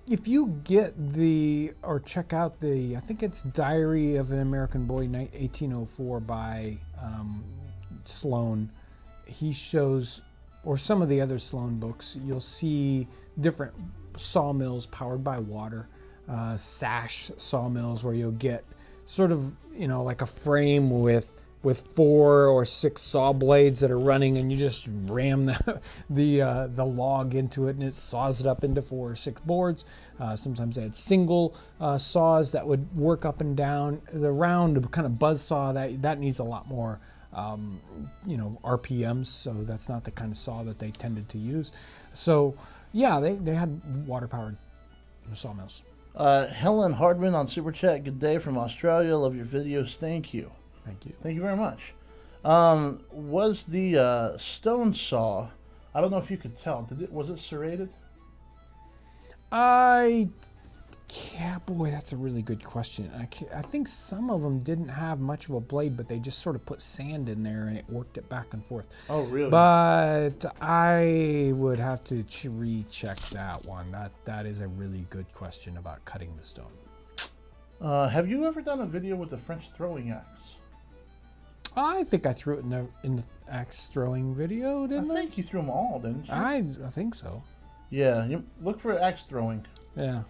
If you check out I think it's Diary of an American Boy, 1804 by Sloane. He shows, or some of the other Sloane books, you'll see different sawmills powered by water, sash sawmills where you'll get sort of, like a frame with 4 or 6 saw blades that are running, and you just ram the log into it, and it saws it up into 4 or 6 boards. Sometimes they had single saws that would work up and down. The round kind of buzz saw that needs a lot more RPMs, so that's not the kind of saw that they tended to use. So yeah, they had water powered sawmills. Helen Hardman on Super Chat. Good day from Australia. Love your videos. Thank you. Thank you. Thank you very much. Was the stone saw? I don't know if you could tell. Was it serrated? Boy, that's a really good question. I think some of them didn't have much of a blade, but they just sort of put sand in there and it worked it back and forth. Oh, really? But I would have to recheck that one. That is a really good question about cutting the stone. Have you ever done a video with the French throwing axe? I think I threw it in the axe throwing video, didn't I? I think you threw them all, didn't you? I think so. Yeah, you look for axe throwing. Yeah.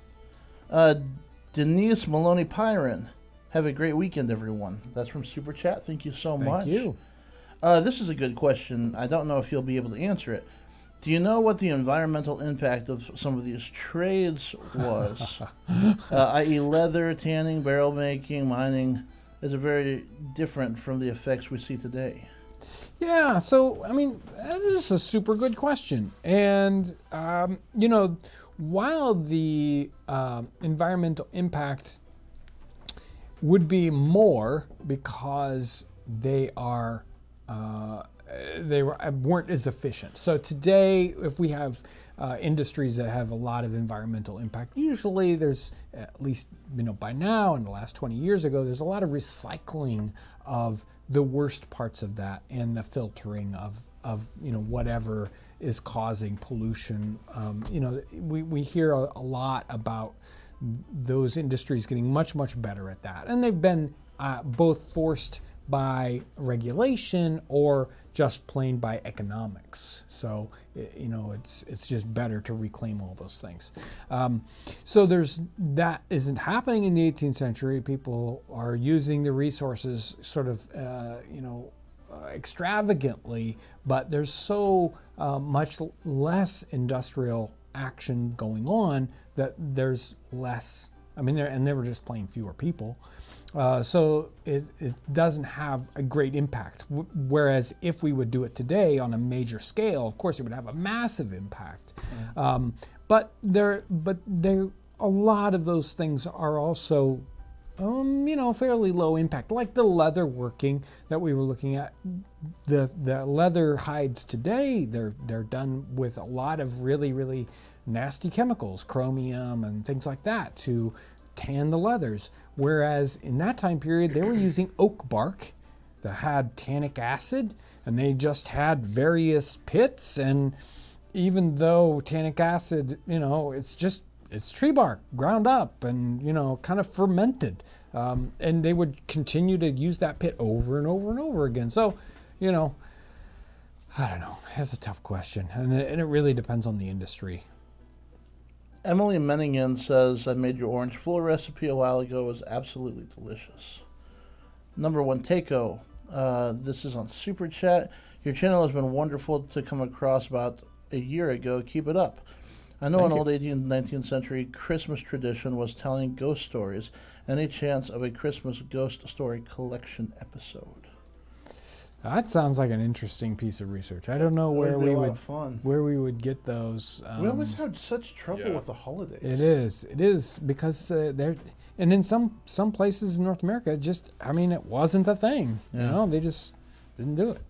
Denise Maloney Pyron. Have a great weekend, everyone. That's from Super Chat. Thank you so much. Thank you. This is a good question. I don't know if you'll be able to answer it. Do you know what the environmental impact of some of these trades was? I.e. leather, tanning, barrel making, mining is very different from the effects we see today. Yeah, so, this is a super good question. And, while the environmental impact would be more because they weren't as efficient. So today, if we have industries that have a lot of environmental impact, usually there's, at least by now, in the last 20 years ago, there's a lot of recycling of the worst parts of that and the filtering of whatever is causing pollution. We hear a lot about those industries getting much, much better at that, and they've been both forced by regulation or just plain by economics. So it's just better to reclaim all those things. So that isn't happening in the 18th century. People are using the resources sort of extravagantly, but there's so much less industrial action going on that there's less. And they were just plain fewer people. So it doesn't have a great impact. Whereas if we would do it today on a major scale, of course it would have a massive impact. But a lot of those things are also, fairly low impact. Like the leather working that we were looking at, the leather hides today, they're done with a lot of really, really nasty chemicals, chromium and things like that, to tan the leathers. Whereas in that time period, they were using oak bark that had tannic acid, and they just had various pits. And even though tannic acid, it's tree bark ground up and, kind of fermented. And they would continue to use that pit over and over and over again. So, I don't know. That's a tough question. And it really depends on the industry. Emily Menningen says, I made your orange floor recipe a while ago. It was absolutely delicious. Number one, Takeo. This is on Super Chat. Your channel has been wonderful to come across about a year ago. Keep it up. I know Thank an you. old 18th and 19th century Christmas tradition was telling ghost stories. Any chance of a Christmas ghost story collection episode? That sounds like an interesting piece of research. I don't know That where would be we a lot would of fun. where we would get those. We always have such trouble yeah. with the holidays. It is because they're, and in some places in North America, it just, I mean, it wasn't a thing. You Yeah. know, they just didn't do it.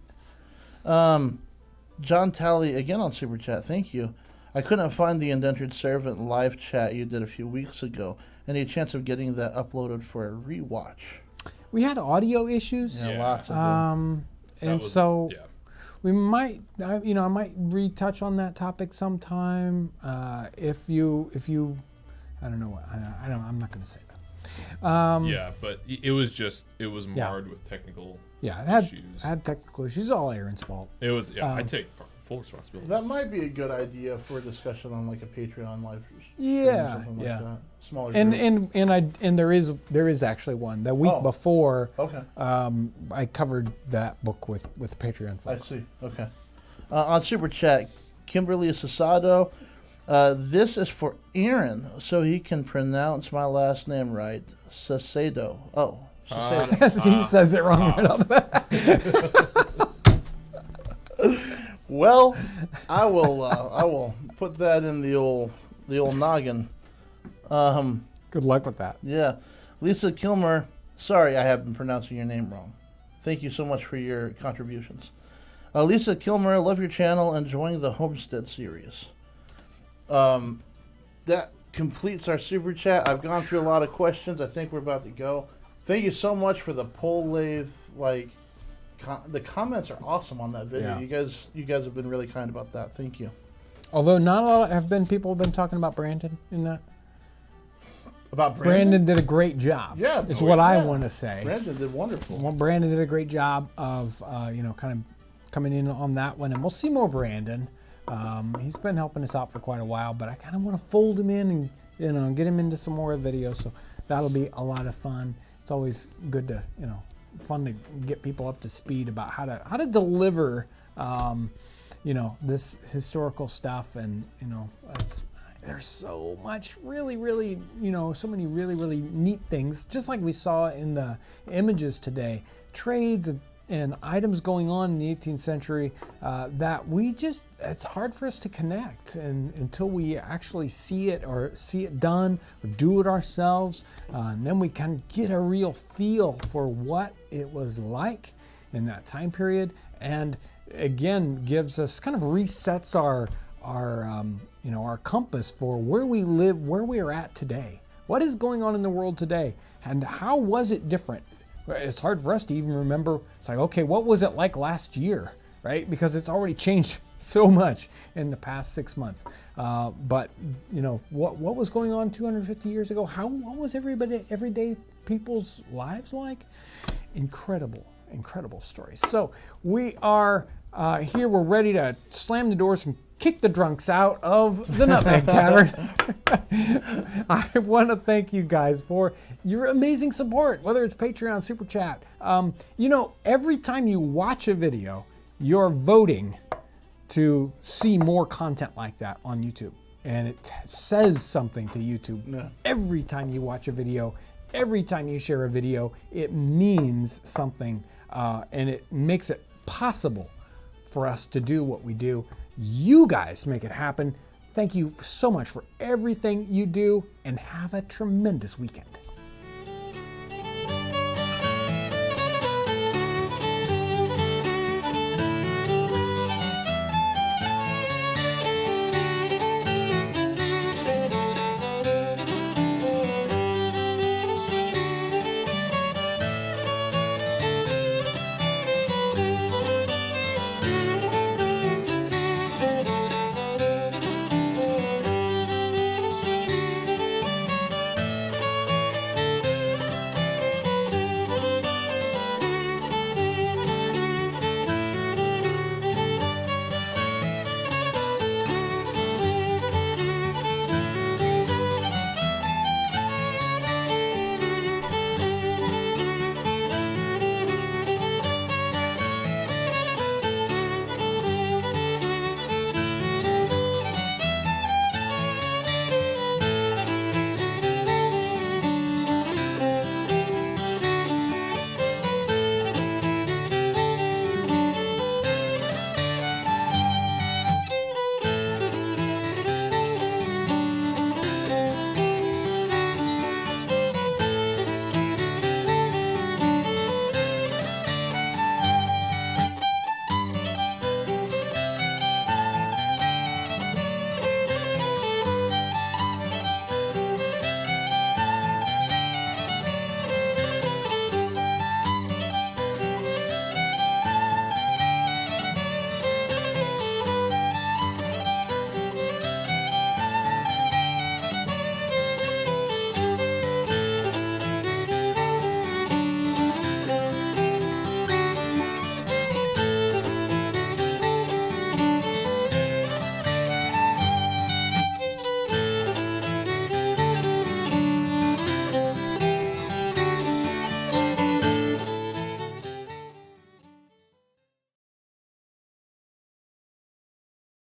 John Talley, again on Super Chat, thank you. I couldn't find the Indentured Servant live chat you did a few weeks ago. Any chance of getting that uploaded for a rewatch? We had audio issues, Yeah, Yeah. lots of them. That and was- so yeah. we might, I might retouch on that topic sometime. If you, I don't know what, I'm not going to say that. Yeah, but it was marred with technical Yeah, it issues. had technical issues. All Aaron's fault. It was, I take full responsibility. That might be a good idea for a discussion on like a Patreon live stream Yeah, or something yeah. like that. Smaller And group. and there is actually one. The week Oh. before, Okay, I covered that book with Patreon I folks. see. Okay. On Super Chat, Kimberly Sasado. This is for Aaron, so he can pronounce my last name right. Sasado. Oh, Sasado. he says it wrong right off the bat. Well, I will put that in the old noggin. Good luck with that. Yeah, Lisa Kilmer. Sorry, I have been pronouncing your name wrong. Thank you so much for your contributions. Lisa Kilmer, love your channel, enjoying the Homestead series. That completes our super chat. I've gone through a lot of questions. I think we're about to go. Thank you so much for the pole lathe. The comments are awesome on that video. Yeah. You guys have been really kind about that. Thank you. Although not a lot people have been talking about Brandon in that. About Brandon did a great job. Yeah, is what I yeah. want to say. Brandon did wonderful. Well, Brandon did a great job of kind of coming in on that one, and we'll see more Brandon. He's been helping us out for quite a while, but I kind of want to fold him in and get him into some more videos. So that'll be a lot of fun. It's always good to fun to get people up to speed about how to deliver this historical stuff, and there's so much really so many really neat things, just like we saw in the images today, trades and items going on in the 18th century that it's hard for us to connect until we actually see it done or do it ourselves, and then we can get a real feel for what it was like in that time period, and again gives us, kind of resets our compass for where we live, where we are at today. What is going on in the world today, and how was it different? It's hard for us to even remember. It's like, okay, what was it like last year, right? Because it's already changed so much in the past 6 months. But what was going on 250 years ago? What was everyday people's lives like? Incredible stories. So we are here. We're ready to slam the doors and kick the drunks out of the Nutmeg Tavern. I want to thank you guys for your amazing support, whether it's Patreon, Super Chat. Every time you watch a video, you're voting to see more content like that on YouTube. And it says something to YouTube. Yeah. Every time you watch a video, every time you share a video, it means something, and it makes it possible for us to do what we do. You guys make it happen. Thank you so much for everything you do, and have a tremendous weekend.